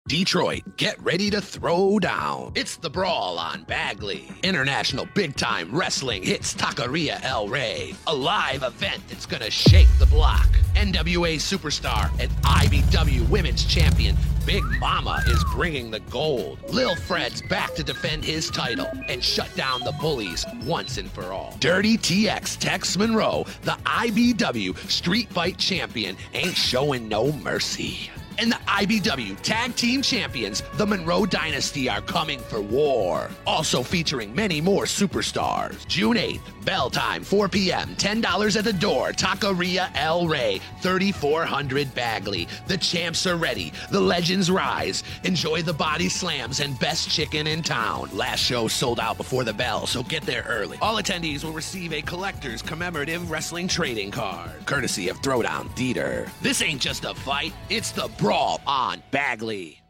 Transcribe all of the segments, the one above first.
Detroit, get ready to throw down. It's the Brawl on Bagley. International big-time wrestling hits Taqueria El Rey. A live event that's gonna shake the block. NWA superstar and IBW women's champion Big Mama is bringing the gold. Lil Fred's back to defend his title and shut down the bullies once and for all. Dirty TX Tex Monroe, the IBW Street Fight champion, ain't showing no mercy. And the IBW Tag Team Champions, the Monroe Dynasty, are coming for war. Also featuring many more superstars. June 8th, bell time, 4 p.m., $10 at the door, Taqueria El Rey, 3400 Bagley. The champs are ready. The legends rise. Enjoy the body slams and best chicken in town. Last show sold out before the bell, so get there early. All attendees will receive a collector's commemorative wrestling trading card, courtesy of Throwdown Theater. This ain't just a fight, it's the Brawl on Bagley.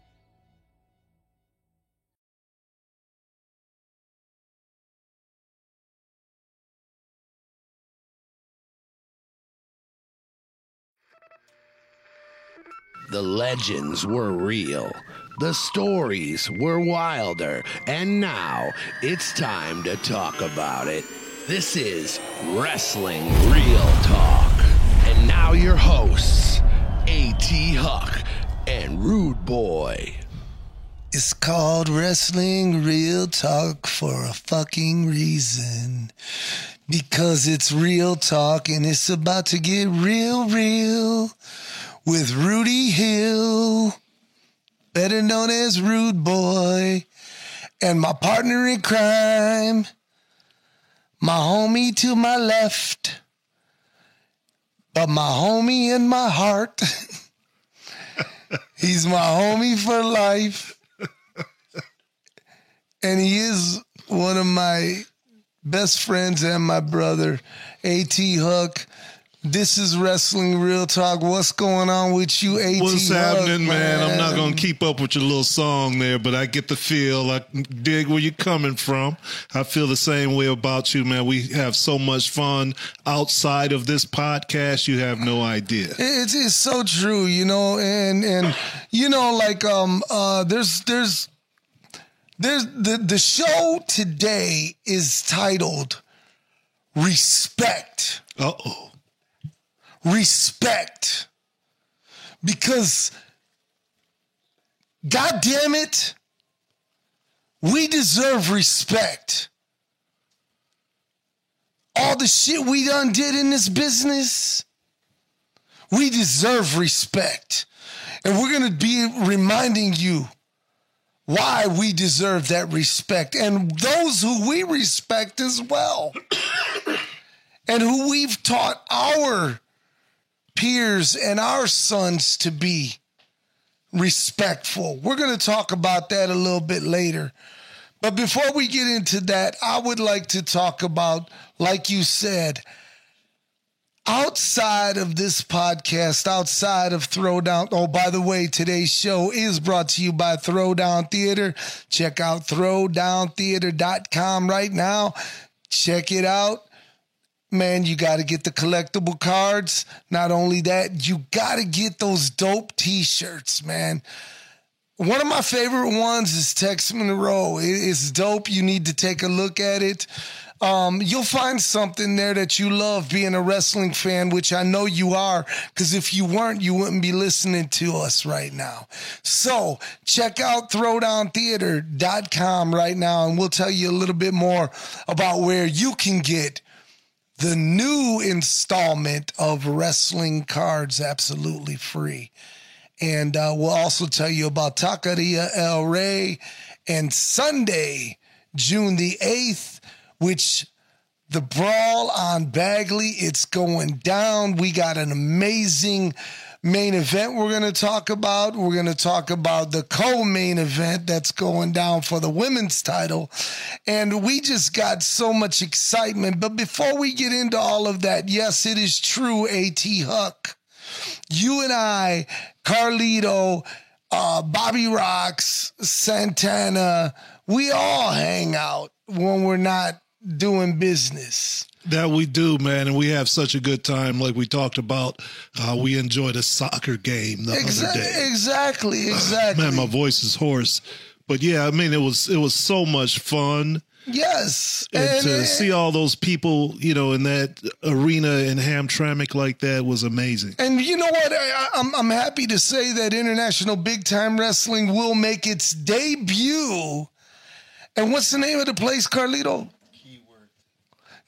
The legends were real. The stories were wilder. And now it's time to talk about it. This is Wrestling Real Talk. And now your hosts, A.T. Huck and Rude Boy. It's called Wrestling Real Talk for a fucking reason. Because it's real talk and it's about to get real with Rudy Hill, better known as Rude Boy, and my partner in crime, my homie to my left, but my homie in my heart. He's my homie for life. And he is one of my best friends and my brother, A.T. Huck. This is Wrestling Real Talk. What's going on with you, A.T. What's Huck, happening, man? I'm not going to keep up with your little song there, but I get the feel. I dig where you're coming from. I feel the same way about you, man. We have so much fun outside of this podcast. You have no idea. It's so true, you know, and you know, like there's the show today is titled Respect. Uh-oh. Respect. Because, God damn it, we deserve respect. All the shit we done did in this business, we deserve respect. And we're going to be reminding you why we deserve that respect. And those who we respect as well. And who we've taught our peers and our sons to be respectful. We're going to talk about that a little bit later. But before we get into that, I would like to talk about, like you said, outside of this podcast, outside of Throwdown. Oh, by the way, today's show is brought to you by Throwdown Theater. Check out throwdowntheater.com right now. Check it out. Man, you got to get the collectible cards. Not only that, you got to get those dope t-shirts, man. One of my favorite ones is Tex Monroe. It's dope. You need to take a look at it. You'll find something there that you love being a wrestling fan, which I know you are, because if you weren't, you wouldn't be listening to us right now. So check out throwdowntheater.com right now, and we'll tell you a little bit more about where you can get the new installment of wrestling cards absolutely free. And we'll also tell you about Taqueria El Rey and Sunday, June the 8th, which the Brawl on Bagley, it's going down. We got an amazing main event we're going to talk about. We're going to talk about the co-main event that's going down for the women's title. And we just got so much excitement. But before we get into all of that, yes, it is true, A.T. Huck. You and I, Carlito, Bobby Rocks, Santana, we all hang out when we're not doing business. That we do, man, and we have such a good time. Like we talked about, we enjoyed a soccer game the other day. Exactly. Man, my voice is hoarse, but yeah, I mean, it was so much fun. Yes, And to see all those people, you know, in that arena in Hamtramck like that was amazing. And you know what? I'm happy to say that International Big Time Wrestling will make its debut. And what's the name of the place, Carlito?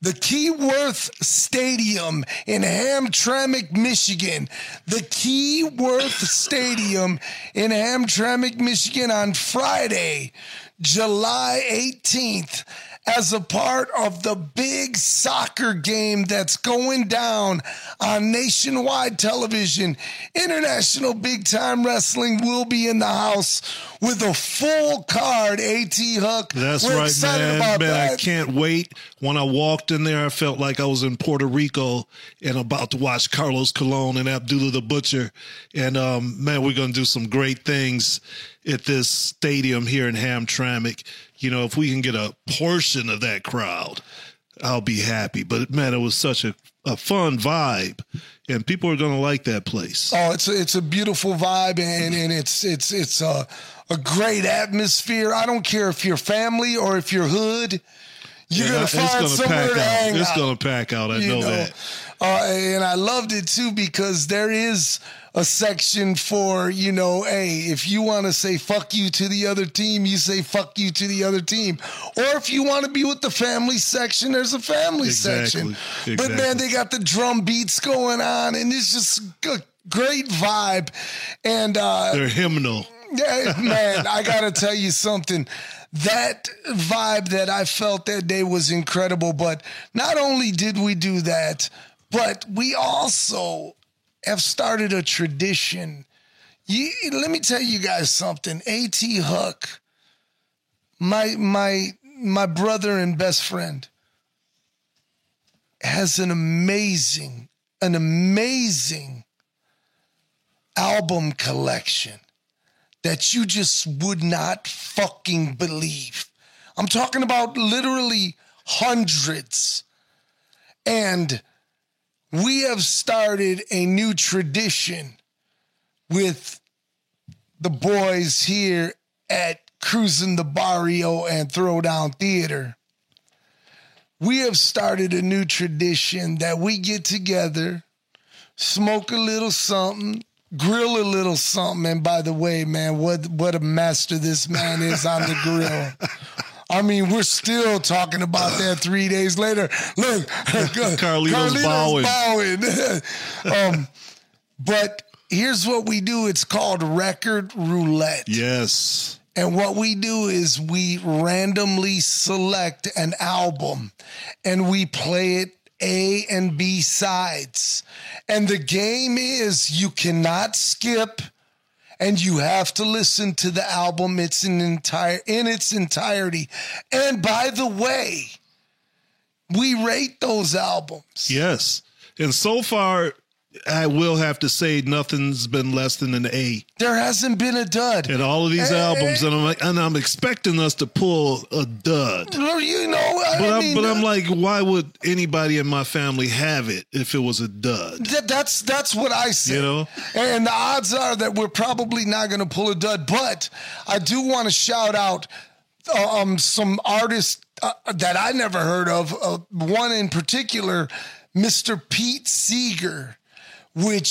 The Keyworth Stadium in Hamtramck, Michigan. The Keyworth Stadium in Hamtramck, Michigan on Friday, July 18th, as a part of the big soccer game that's going down on nationwide television. International Big Time Wrestling will be in the house with a full card, AT Hook. That's We're right, excited man. about that. I can't wait. When I walked in there, I felt like I was in Puerto Rico and about to watch Carlos Colon and Abdullah the Butcher. And, man, we're going to do some great things at this stadium here in Hamtramck. You know, if we can get a portion of that crowd, I'll be happy. But, man, it was such a fun vibe, and people are going to like that place. Oh, it's a beautiful vibe, and it's a great atmosphere. I don't care if you're family or if you're hood. You're going to find somewhere to hang out. It's going to pack out. I know that. And I loved it, too, because there is a section for, you know, hey, if you want to say fuck you to the other team, you say fuck you to the other team. Or if you want to be with the family section, there's a family section. But, man, they got the drum beats going on, and it's just a great vibe. And they're hymnal. Yeah, man, I got to tell you something. That vibe that I felt that day was incredible. But not only did we do that, but we also have started a tradition. Let me tell you guys something. AT Hook, my brother and best friend, has an amazing album collection that you just would not fucking believe. I'm talking about literally hundreds. And we have started a new tradition with the boys here at Cruising the Barrio and Throwdown Theater. We have started a new tradition that we get together, smoke a little something, grill a little something. And by the way, man, what a master this man is on the grill. I mean, we're still talking about that 3 days later. Look, Carlito's bowing. But here's what we do. It's called Record Roulette. Yes. And what we do is we randomly select an album and we play it A and B sides. And the game is you cannot skip, and you have to listen to the album in its entirety. And by the way, we rate those albums. Yes. And so far, I will have to say nothing's been less than an A. There hasn't been a dud. And all of these albums, and I'm expecting us to pull a dud. You know, I'm like, why would anybody in my family have it if it was a dud? That's what I say. You know? And the odds are that we're probably not going to pull a dud. But I do want to shout out some artists that I never heard of. One in particular, Mr. Pete Seeger. Live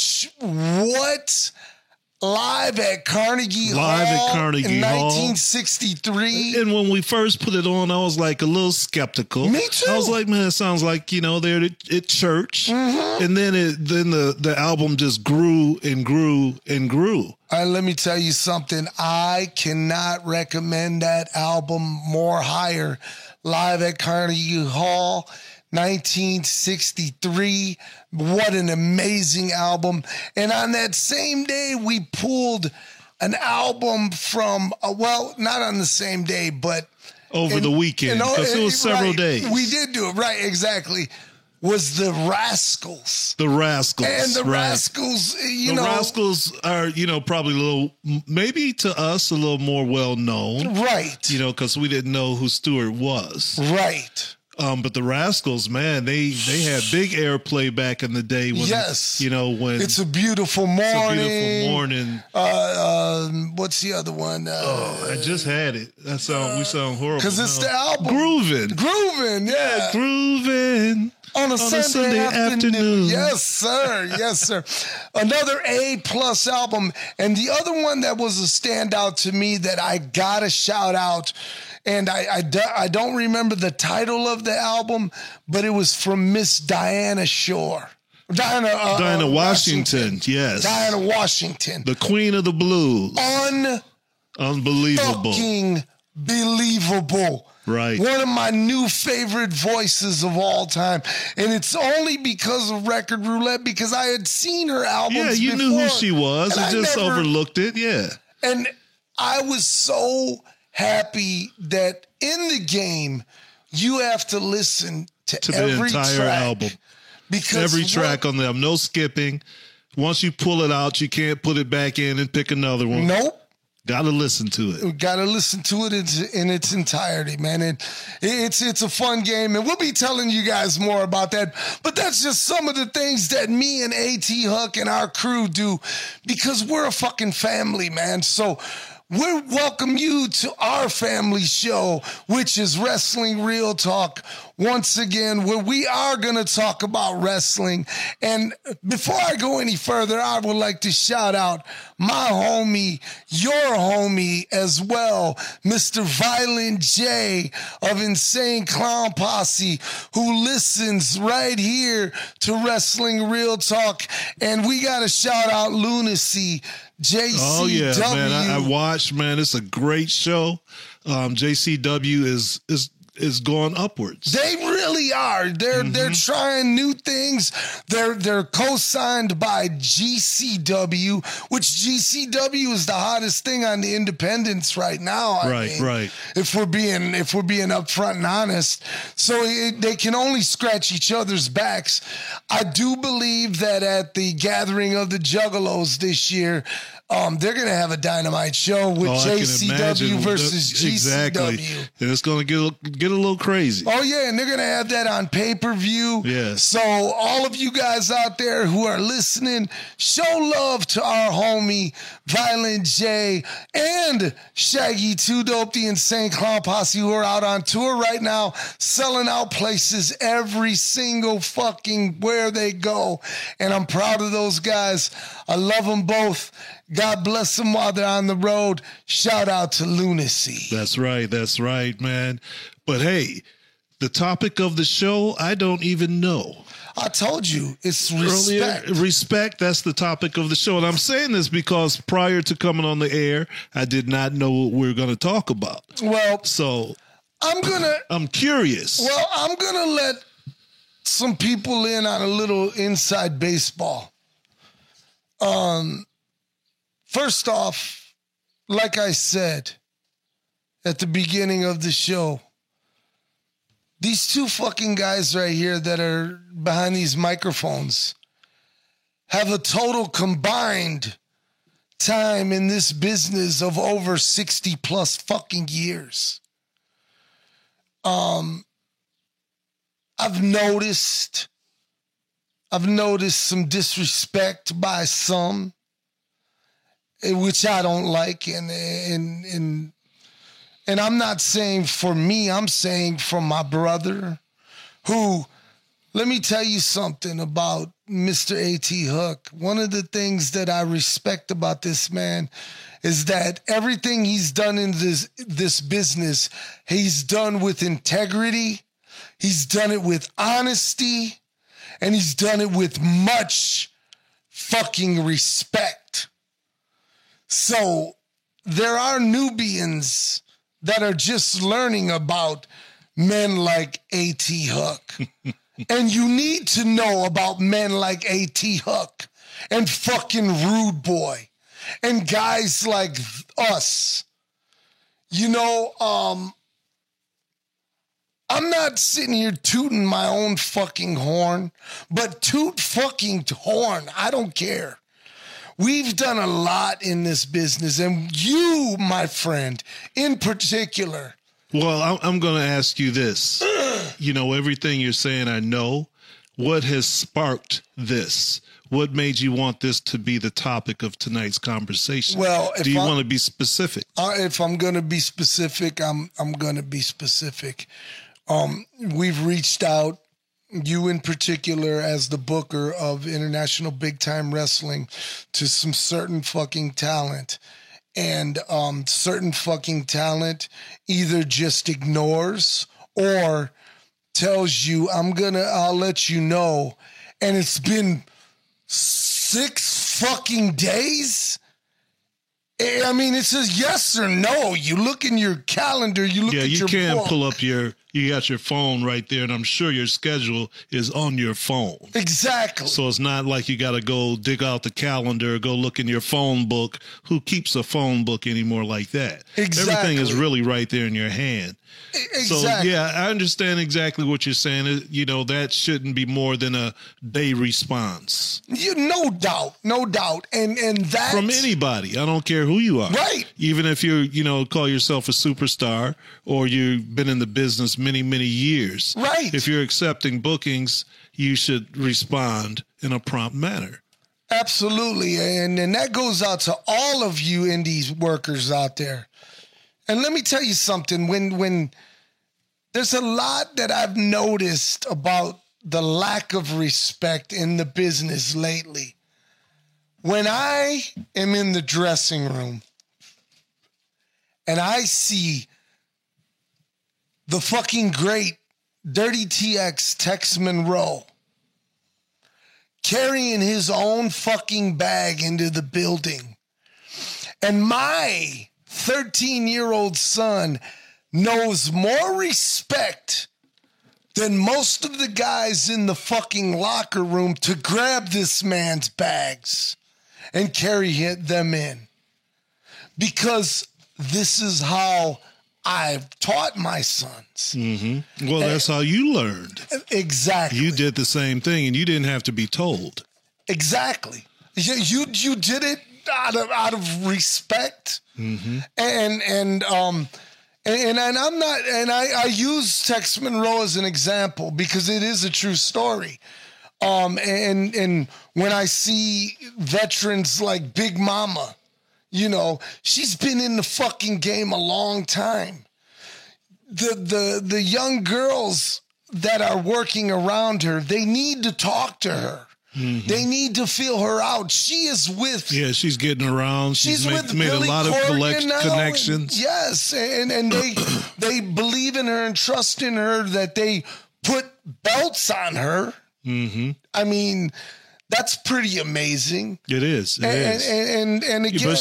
at Carnegie Hall in 1963. And when we first put it on, I was like a little skeptical. Me too. I was like, man, it sounds like, you know, they're at church. Mm-hmm. And then the album just grew and grew and grew. Let me tell you something. I cannot recommend that album more higher. Live at Carnegie Hall, 1963. What an amazing album. And on that same day, we pulled an album from, not on the same day, but over the weekend, because it was several days. We did do it, right, exactly. Was the Rascals. The Rascals. And the Rascals, the Rascals are, probably a little, maybe to us, a little more well known. Right. Because we didn't know who Stewart was. Right. But the Rascals, man, they had big airplay back in the day. When, Yes. When It's a Beautiful Morning. It's a Beautiful Morning. What's the other one? I just had it. That song we sound horrible. Because it's the album. Groovin', yeah. Groovin'. On a Sunday afternoon. Yes, sir. Yes, sir. Another A+ album. And the other one that was a standout to me that I got to shout out, and I don't remember the title of the album, but it was from Miss Diana Shore. Diana Washington, yes. Diana Washington. The Queen of the Blues. Unbelievable. Fucking believable. Right. One of my new favorite voices of all time. And it's only because of Record Roulette, because I had seen her albums Yeah, you before, knew who she was. and You just overlooked it, yeah. And I was so happy that in the game, you have to listen to the every entire track, album. because Every track on them, no skipping. Once you pull it out, you can't put it back in and pick another one. Nope. Got to listen to it. Got to listen to it in its entirety, man. It's a fun game, and we'll be telling you guys more about that. But that's just some of the things that me and A.T. Hook and our crew do, because we're a fucking family, man. So we welcome you to our family show, which is Wrestling Real Talk. Once again, where we are going to talk about wrestling. And before I go any further, I would like to shout out my homie, your homie as well, Mr. Violent J of Insane Clown Posse, who listens right here to Wrestling Real Talk. And we got to shout out Lunacy, JCW. Oh, yeah, man. I watched, man. It's a great show. JCW is going upwards. They really are. They're trying new things. They're co-signed by GCW, which GCW is the hottest thing on the independents right now. I mean, Right. If we're being upfront and honest, so they can only scratch each other's backs. I do believe that at the gathering of the Juggalos this year, they're going to have a dynamite show with JCW versus GCW. Exactly. And it's going to get a little crazy. Oh, yeah, and they're going to have that on pay-per-view. Yes. So all of you guys out there who are listening, show love to our homie, Violent J, and Shaggy 2 Dope, the Insane Clown Posse, who are out on tour right now, selling out places every single fucking where they go. And I'm proud of those guys. I love them both. God bless them while they're on the road. Shout out to Lunacy. That's right, man. But hey, the topic of the show, I don't even know. I told you, it's respect. Respect, that's the topic of the show. And I'm saying this because prior to coming on the air, I did not know what we were going to talk about. Well, so I'm curious. Well, I'm going to let some people in on a little inside baseball. First off, like I said at the beginning of the show, these two fucking guys right here that are behind these microphones have a total combined time in this business of over 60 plus fucking years. I've noticed some disrespect by some, which I don't like, and I'm not saying for me, I'm saying for my brother, who, let me tell you something about Mr. A.T. Hook. One of the things that I respect about this man is that everything he's done in this business, he's done with integrity, he's done it with honesty, and he's done it with much fucking respect. So there are Nubians that are just learning about men like A.T. Hook. And you need to know about men like A.T. Hook and fucking Rude Boy and guys like us. You know, I'm not sitting here tooting my own fucking horn, but toot fucking horn. I don't care. We've done a lot in this business, and you, my friend, in particular. Well, I'm going to ask you this. everything you're saying, I know. What has sparked this? What made you want this to be the topic of tonight's conversation? Well, do you want to be specific? If I'm going to be specific, I'm going to be specific. We've reached out, you in particular, as the booker of International Big Time Wrestling, to some certain fucking talent. And certain fucking talent either just ignores or tells you, I'll let you know. And it's been 6 fucking days. I mean, it says yes or no. You look in your calendar, you look at your book. Yeah, you can pull up you got your phone right there, and I'm sure your schedule is on your phone. Exactly. So it's not like you got to go dig out the calendar, go look in your phone book. Who keeps a phone book anymore like that? Exactly. Everything is really right there in your hand. Exactly. So, yeah, I understand exactly what you're saying. That shouldn't be more than a day response. No doubt. And that from anybody. I don't care who you are. Right. Even if you call yourself a superstar or you've been in the business many, many years. Right. If you're accepting bookings, you should respond in a prompt manner. Absolutely. And that goes out to all of you indie workers out there. And let me tell you something, when there's a lot that I've noticed about the lack of respect in the business lately. When I am in the dressing room and I see the fucking great Dirty TX Tex Monroe carrying his own fucking bag into the building, and my 13-year-old son knows more respect than most of the guys in the fucking locker room to grab this man's bags and carry them in. Because this is how I've taught my sons. Mm-hmm. Well, that's how you learned. Exactly. You did the same thing, and you didn't have to be told. Exactly. You did it out of respect. Mm-hmm. And I'm not, and I use Tex Monroe as an example because it is a true story. And when I see veterans like Big Mama, she's been in the fucking game a long time. The young girls that are working around her, they need to talk to her. Mm-hmm. They need to feel her out. She is with... Yeah, she's getting around. She's made a lot of connections. Yes, and they believe in her and trust in her, that they put belts on her. Mm-hmm. I mean, that's pretty amazing. It is. And again...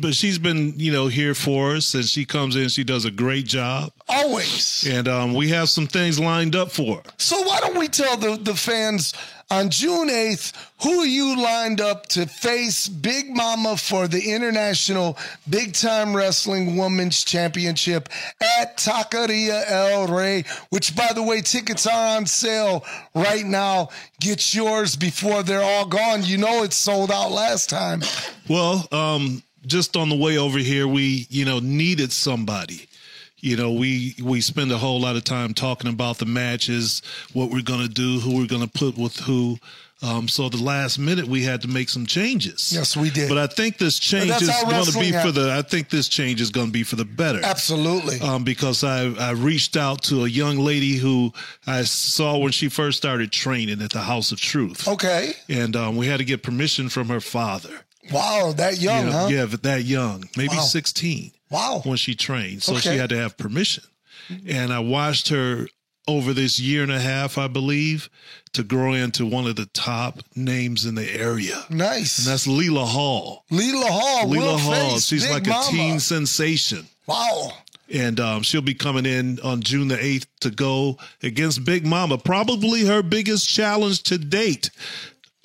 But she's been, here for us, and she comes in, she does a great job. Always. And we have some things lined up for her. So why don't we tell the fans... On June 8th, who are you lined up to face Big Mama for the International Big Time Wrestling Women's Championship at Taqueria El Rey, which, by the way, tickets are on sale right now. Get yours before they're all gone. It's sold out last time. Well, just on the way over here, we, needed somebody. We spend a whole lot of time talking about the matches, what we're going to do, who we're going to put with who. So the last minute we had to make some changes. Yes, we did. But I think this change is going to be for the better. Absolutely. Because I reached out to a young lady who I saw when she first started training at the House of Truth. Okay. And we had to get permission from her father. Wow, that young, huh? Yeah, that young, maybe 16. Wow. When she trained. So she had to have permission. And I watched her over this year and a half, I believe, to grow into one of the top names in the area. Nice. And that's Leela Hall. Leela Hall. She's like a teen sensation. Wow. And she'll be coming in on June the 8th to go against Big Mama. Probably her biggest challenge to date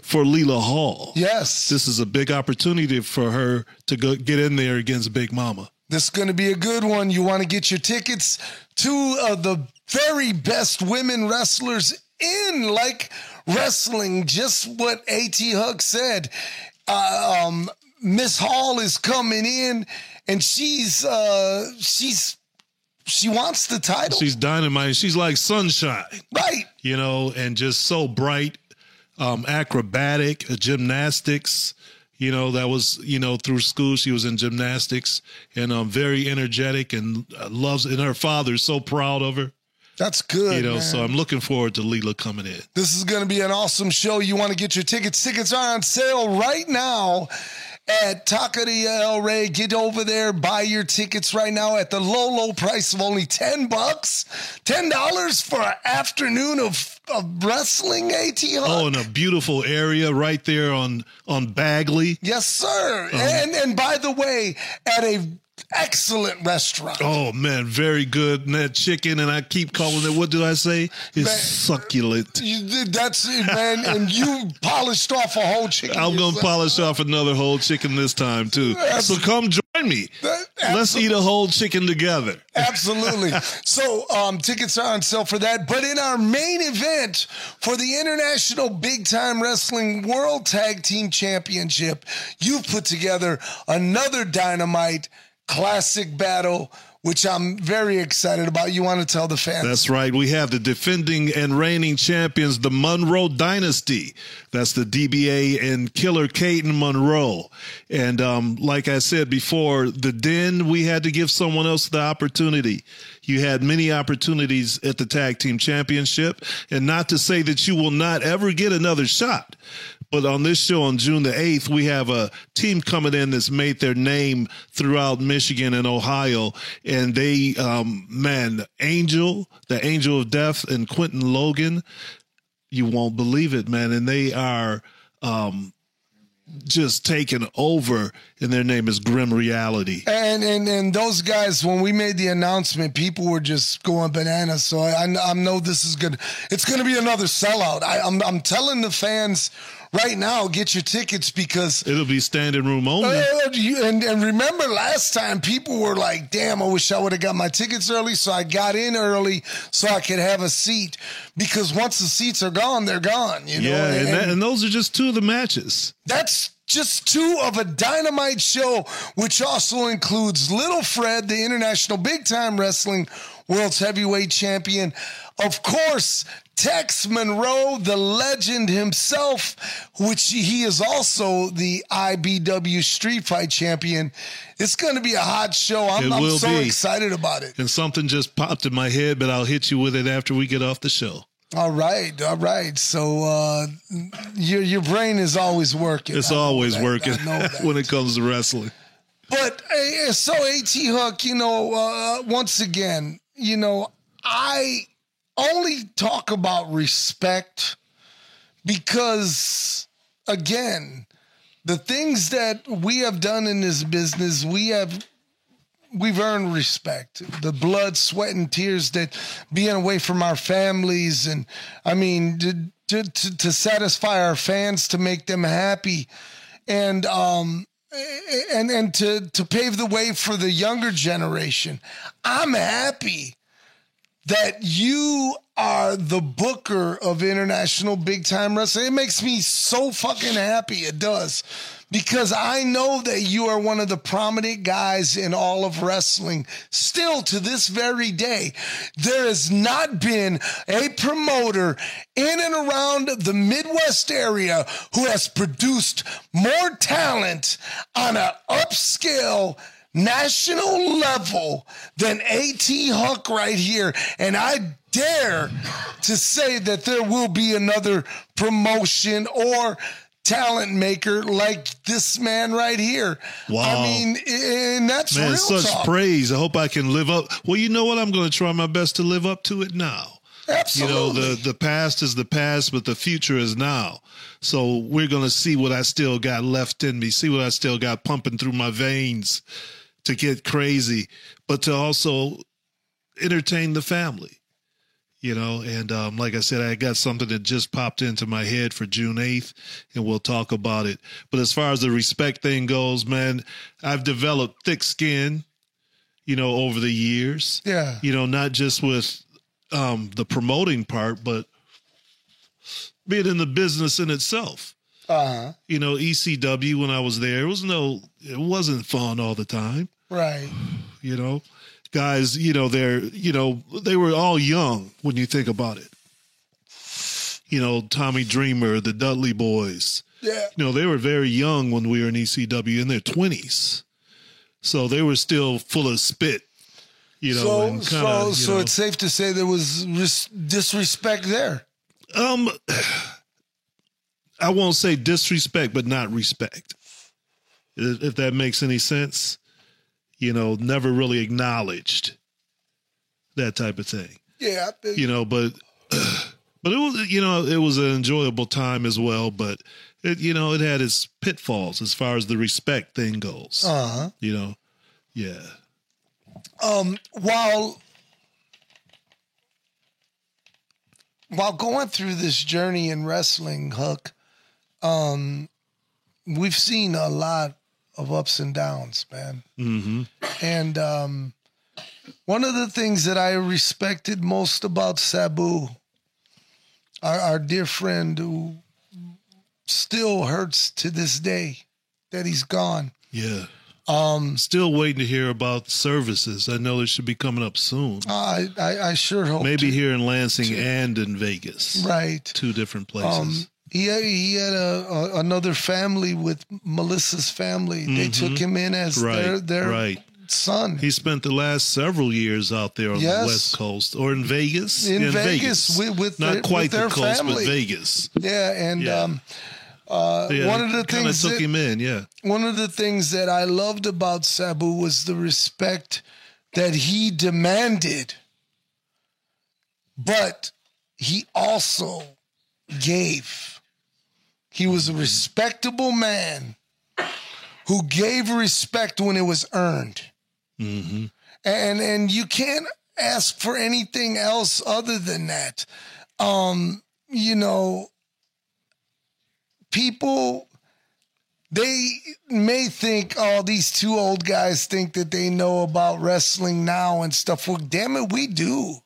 for Leela Hall. Yes. This is a big opportunity for her to get in there against Big Mama. This is going to be a good one. You want to get your tickets to the very best women wrestlers in like wrestling. Just what A.T. Huck said. Miss Hall is coming in, and she's she wants the title. She's dynamite. She's like sunshine. Right. You know, and just so bright, acrobatic, gymnastics. You know, that was, you know, through school, she was in gymnastics and very energetic and loves, and her father's so proud of her. That's good, you know, man. so I'm looking forward to Leela coming in. This is going to be an awesome show. You want to get your tickets. Tickets are on sale right now at Taqueria El Rey. Get over there, buy your tickets right now at the low price of only $10. $10 for an afternoon of wrestling, AT Huck. Oh, in a beautiful area right there on Bagley. Yes, sir. And by the way, at a excellent restaurant. Oh, man, very good. And that chicken, and I keep calling it, what did I say? It's succulent. That's it, man. And you polished off a whole chicken. I'm going to polish off another whole chicken this time, too. So come join me. Let's eat a whole chicken together. Absolutely. So tickets are on sale for that. But in our main event for the International Big Time Wrestling World Tag Team Championship, you've put together another dynamite classic battle, which I'm very excited about. You want to tell the fans? That's right. We have the defending and reigning champions, the Monroe Dynasty. That's the DBA and Killer Caden Monroe. And like I said before, the Den, we had to give someone else the opportunity. You had many opportunities at the Tag Team Championship, and not to say that you will not ever get another shot. But on this show on June the 8th, we have a team coming in that's made their name throughout Michigan and Ohio. And they, Angel, the Angel of Death, and Quentin Logan, you won't believe it, man. And they are just taken over, and their name is Grim Reality. And those guys, when we made the announcement, people were just going bananas. So I know this is good. It's going to be another sellout. I'm telling the fans right now, get your tickets because it'll be standing room only. And remember last time, people were like, damn, I wish I would have got my tickets early. So I got in early so I could have a seat, because once the seats are gone, they're gone. You know? Yeah, and those are just two of the matches. That's just two of a dynamite show, which also includes Little Fred, the International Big Time Wrestling World's Heavyweight Champion. Of course, Tex Monroe, the legend himself, which he is also the IBW Street Fight Champion. It's going to be a hot show. I'm so excited about it. And something just popped in my head, but I'll hit you with it after we get off the show. All right. So your brain is always working. It's always working when it comes to wrestling. But so AT Huck, once again, I only talk about respect because, again, the things that we have done in this business, we've earned respect. The blood, sweat, and tears that being away from our families, and I mean to satisfy our fans, to make them happy, and to pave the way for the younger generation. I'm happy that you are the booker of International Big Time Wrestling. It makes me so fucking happy. It does. Because I know that you are one of the prominent guys in all of wrestling. Still to this very day, there has not been a promoter in and around the Midwest area who has produced more talent on an upscale national level than AT Huck right here. And I dare to say that there will be another promotion or talent maker like this man right here. Wow. I mean, and that's real such talk. praise. I hope I can live up. Well, you know what? I'm going to try my best to live up to it now. Absolutely. The past is the past, but the future is now. So we're going to see what I still got left in me, see what I still got pumping through my veins to get crazy, but to also entertain the family, and like I said, I got something that just popped into my head for June 8th, and we'll talk about it. But as far as the respect thing goes, man, I've developed thick skin, over the years. Yeah. Not just with the promoting part, but being in the business in itself. Uh-huh. ECW, when I was there, it wasn't fun all the time. Right. you know. Guys, you know, they were all young when you think about it. You know, Tommy Dreamer, the Dudley Boys. Yeah. You know, they were very young when we were in ECW, in their 20s. So they were still full of spit, you know. So it's safe to say there was disrespect there. I won't say disrespect, but not respect. If that makes any sense. You know, never really acknowledged that type of thing. Yeah. You know, but it was, you know, it was an enjoyable time as well, but it, you know, it had its pitfalls as far as the respect thing goes. Uh-huh. You know, yeah. While going through this journey in wrestling, Hook, we've seen a lot of ups and downs, man. Mm-hmm. And one of the things that I respected most about Sabu, our dear friend who still hurts to this day that he's gone. Yeah. Still waiting to hear about services. I know they should be coming up soon. I sure hope maybe here in Lansing and in Vegas. Right. 2 different places. He had another family with Melissa's family. They took him in as their son. He spent the last several years out there on the West Coast or in Vegas. In Vegas with not quite their the coast, family. but Vegas. Yeah, and one of the things took him in. Yeah, one of the things that I loved about Sabu was the respect that he demanded, but he also gave. He was a respectable man who gave respect when it was earned. Mm-hmm. And you can't ask for anything else other than that. You know, people, they may think, oh, these 2 old guys think that they know about wrestling now and stuff. Well, damn it, we do.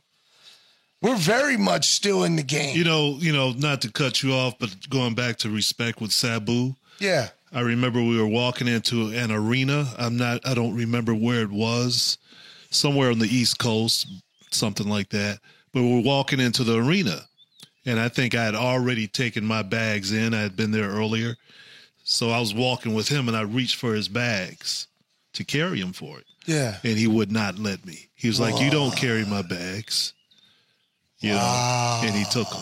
We're very much still in the game. You know, not to cut you off, but going back to respect with Sabu. Yeah. I remember we were walking into an arena. I don't remember where it was. Somewhere on the East Coast, something like that. But we were walking into the arena. And I think I had already taken my bags in. I had been there earlier. So I was walking with him and I reached for his bags to carry him for it. Yeah. And he would not let me. He was like, you don't carry my bags. You know, and he took them,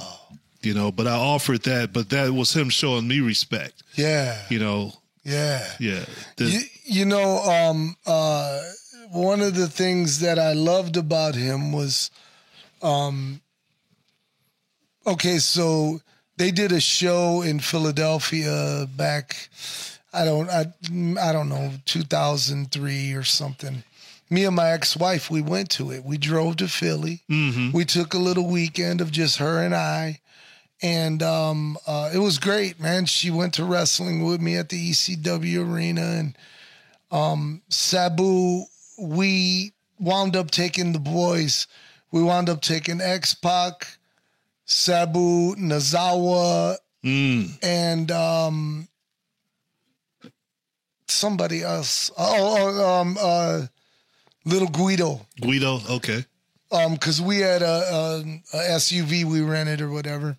you know, but I offered that, but that was him showing me respect. Yeah. You know. Yeah. Yeah. You know, one of the things that I loved about him was, okay, so they did a show in Philadelphia back, I don't know, 2003 or something. Me and my ex-wife, we went to it. We drove to Philly. Mm-hmm. We took a little weekend of just her and I. And it was great, man. She went to wrestling with me at the ECW arena. And Sabu, we wound up taking the boys. We wound up taking X-Pac, Sabu, Nosawa, and somebody else. Little Guido. Guido, okay. Because we had a SUV we rented or whatever.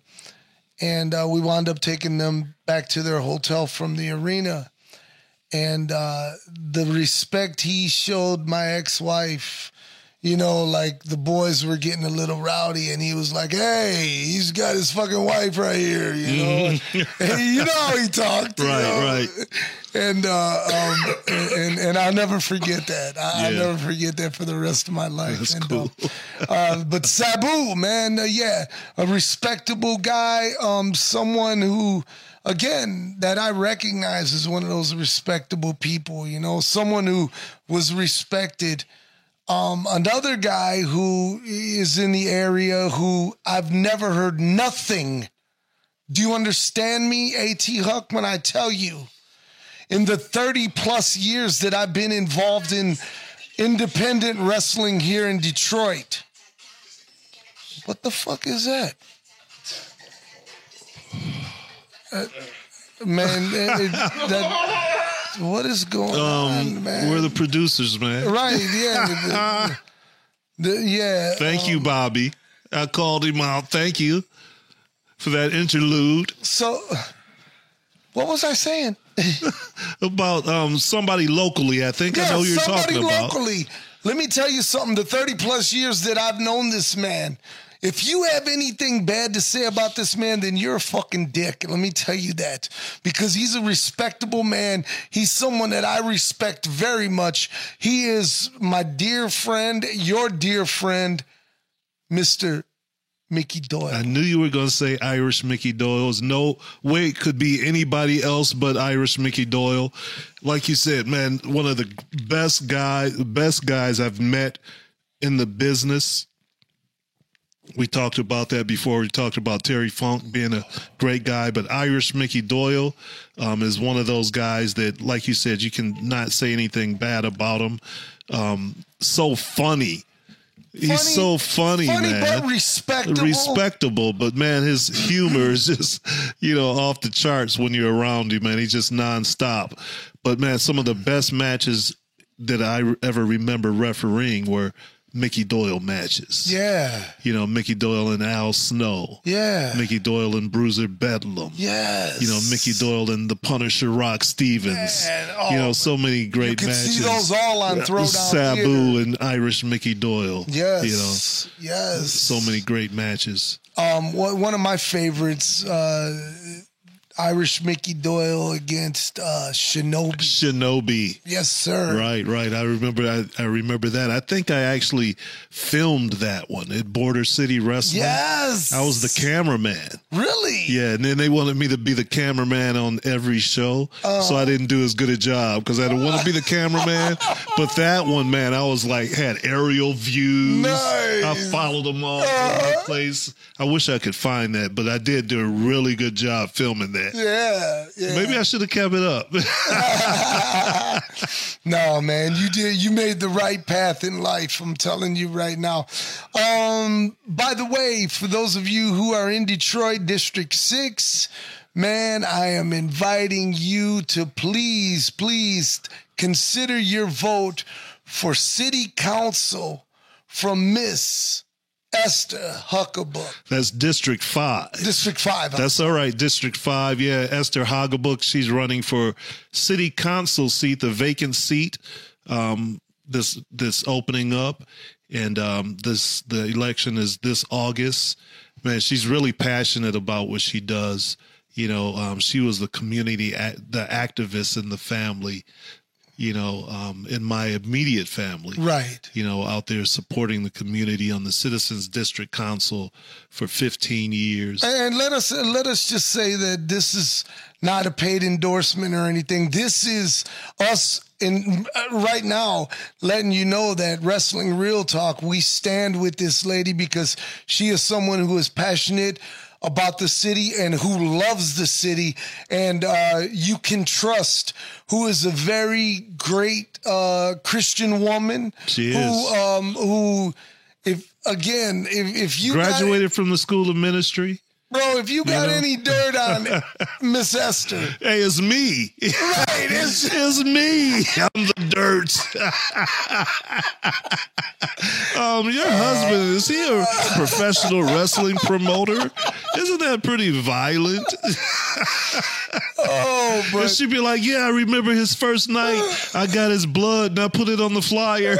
And we wound up taking them back to their hotel from the arena. And the respect he showed my ex-wife, you know, like the boys were getting a little rowdy and he was like, hey, he's got his fucking wife right here, you know. And you know how he talked. Right. And I'll never forget that. I'll never forget that for the rest of my life. That's and, cool. But Sabu, man, a respectable guy, someone who, again, that I recognize as one of those respectable people, you know, someone who was respected. Another guy who is in the area who I've never heard nothing. Do you understand me, A.T. Huck, when I tell you, in the 30 plus years that I've been involved in independent wrestling here in Detroit? What the fuck is that? Man, What is going on, man? We're the producers, man. Right, yeah. Yeah. Thank you, Bobby. I called him out. Thank you for that interlude. So, what was I saying? About somebody locally, I think I know who you're talking about. Somebody locally. Let me tell you something. The 30 plus years that I've known this man, if you have anything bad to say about this man, then you're a fucking dick. Let me tell you that. Because he's a respectable man. He's someone that I respect very much. He is my dear friend, your dear friend, Mr. Mickey Doyle. I knew you were going to say Irish Mickey Doyle. There's no way it could be anybody else but Irish Mickey Doyle. Like you said, man, one of the best guys I've met in the business. We talked about that before. We talked about Terry Funk being a great guy, but Irish Mickey Doyle is one of those guys that, like you said, you can not say anything bad about him. So funny. He's so funny, man. But respectable. Respectable, but man, his humor is just, off the charts when you're around him, man. He's just nonstop. But man, some of the best matches that I ever remember refereeing were Mickey Doyle matches. Yeah. Mickey Doyle and Al Snow. Yeah. Mickey Doyle and Bruiser Bedlam. Yes. Mickey Doyle and the Punisher Rock Stevens. So many great matches. You can see those all on Throwdown Sabu Theater. and Irish Mickey Doyle. Yes. Yes. So many great matches. One of my favorites, Irish Mickey Doyle against Shinobi. Yes, sir. Right. I remember that. I think I actually filmed that one at Border City Wrestling. Yes. I was the cameraman. Really? Yeah, and then they wanted me to be the cameraman on every show, so I didn't do as good a job because I didn't want to be the cameraman. But that one, man, I was like, had aerial views. Nice. I followed them all over the place. I wish I could find that, but I did do a really good job filming that. Yeah. Maybe I should have kept it up. No, man, you did. You made the right path in life. I'm telling you right now. By the way, for those of you who are in Detroit, District 6, man, I am inviting you to please consider your vote for City Council from Miss Esther Huckabook. That's District 5. District 5. That's all right. District 5. Yeah. Esther Huckabook. She's running for city council seat, the vacant seat. This opening up, and the election is this August. Man, she's really passionate about what she does. She was the community, the activist in the family. In my immediate family. Right. Out there supporting the community on the Citizens District Council for 15 years. And let us just say that this is not a paid endorsement or anything. This is us right now letting you know that Wrestling Real Talk, we stand with this lady because she is someone who is passionate about the city and who loves the city, and you can trust, who is a very great Christian woman. She is. Who if you graduated from the School of Ministry. Bro, if you got any dirt on Miss Esther. Hey, it's me. Right, it's me. I'm the dirt. Your husband, is he a professional wrestling promoter? Isn't that pretty violent? But and she'd be like, yeah, I remember his first night. I got his blood and I put it on the flyer.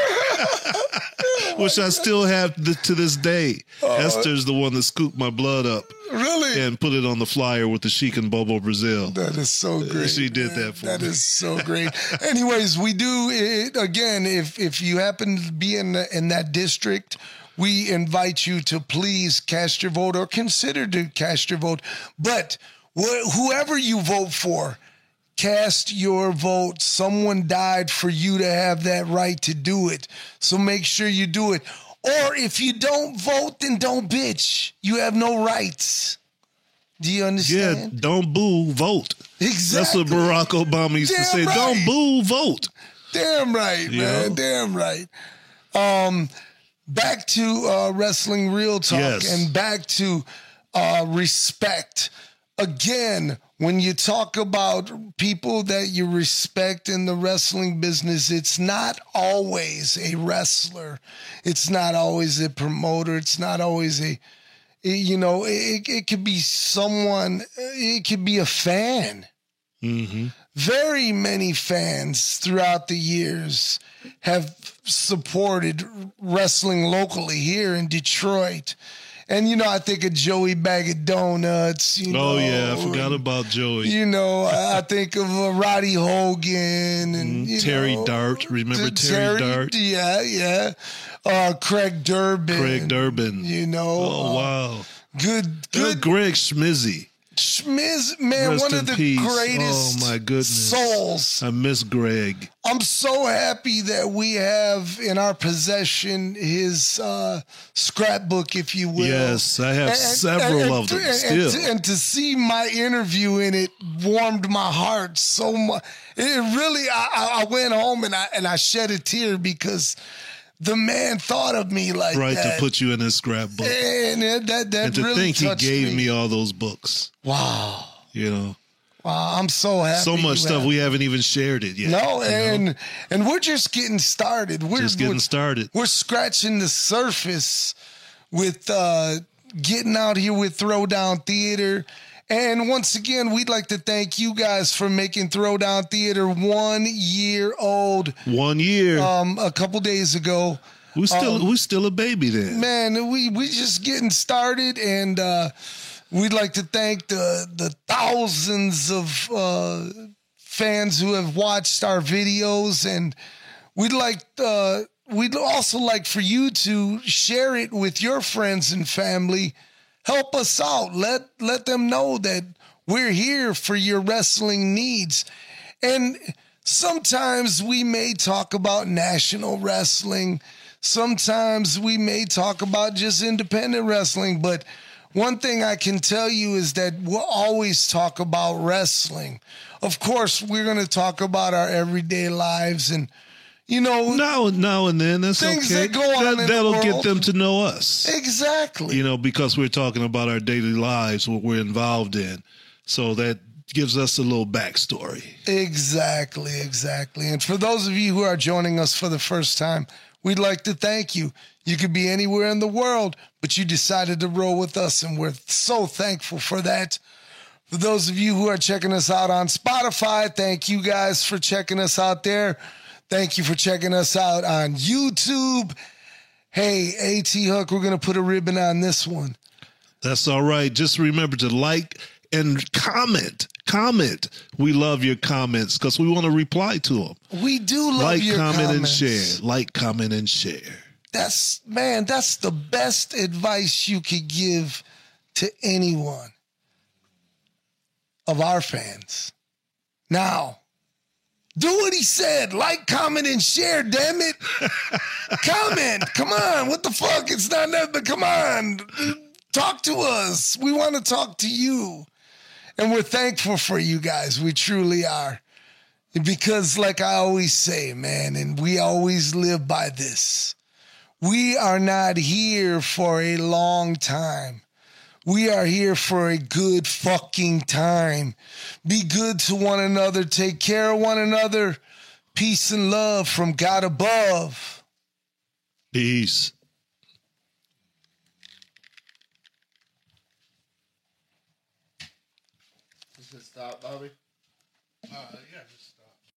Which I still have to this day. Esther's the one that scooped my blood up. Really? And put it on the flyer with the Sheik and Bobo Brazil. That is so great. She did that for me. That is so great. Anyways, we do it again. If you happen to be in that district, we invite you to please cast your vote or consider to cast your vote. But whoever you vote for, cast your vote. Someone died for you to have that right to do it. So make sure you do it. Or if you don't vote, then don't bitch. You have no rights. Do you understand? Yeah, don't boo, vote. Exactly. That's what Barack Obama used to say. Right. Don't boo, vote. Damn right, man. Damn right. Back to Wrestling Real Talk, yes. And back to respect. again, when you talk about people that you respect in the wrestling business, it's not always a wrestler. It's not always a promoter. It's not always it could be someone, it could be a fan. Mm-hmm. Very many fans throughout the years have supported wrestling locally here in Detroit. And, I think of Joey Bag of Donuts. I forgot about Joey. I think of Roddy Hogan and Terry Dart. Remember Terry Dart? Yeah. Craig Durbin. Oh, wow. Good. Greg Schmizzy. Schmiz, man, Rest one of in the peace. greatest Oh, my goodness. souls. I miss Greg. I'm so happy that we have in our possession his scrapbook, if you will. Yes, I have several of them still. And to see my interview in it warmed my heart so much. It really, I went home and I shed a tear because the man thought of me like right, that. to put you in his scrapbook. And that and to really think he gave me all those books. Wow. Wow, I'm so happy. So much stuff we haven't even shared it yet. No, and we're just getting started. We're started. We're scratching the surface with getting out here with Throwdown Theater. And once again, we'd like to thank you guys for making Throwdown Theater 1 year old. 1 year. A couple days ago. We're still a baby then. Man, we just getting started, and we'd like to thank the thousands of fans who have watched our videos, and we'd also like for you to share it with your friends and family. Help us out. Let them know that we're here for your wrestling needs. And sometimes we may talk about national wrestling. Sometimes we may talk about just independent wrestling. But one thing I can tell you is that we'll always talk about wrestling. Of course, we're going to talk about our everyday lives and, now and then, that's things okay. that go on That'll in the get world. them to know us. Exactly. Because we're talking about our daily lives, what we're involved in. So that gives us a little backstory. Exactly. And for those of you who are joining us for the first time, we'd like to thank you. You could be anywhere in the world, but you decided to roll with us, and we're so thankful for that. For those of you who are checking us out on Spotify, thank you guys for checking us out there. Thank you for checking us out on YouTube. Hey, AT Hook, we're going to put a ribbon on this one. That's all right. Just remember to like and comment. We love your comments because we want to reply to them. We do love your comments. Like, comment, and share. Like, comment, and share. That's the best advice you could give to anyone of our fans. Now, do what he said. Like, comment, and share, damn it. Comment. Come on. What the fuck? It's not nothing, but come on. Talk to us. We want to talk to you. And we're thankful for you guys. We truly are. Because like I always say, man, and we always live by this, we are not here for a long time. We are here for a good fucking time. Be good to one another. Take care of one another. Peace and love from God above. Peace. Just stop, Bobby. Yeah, just stop.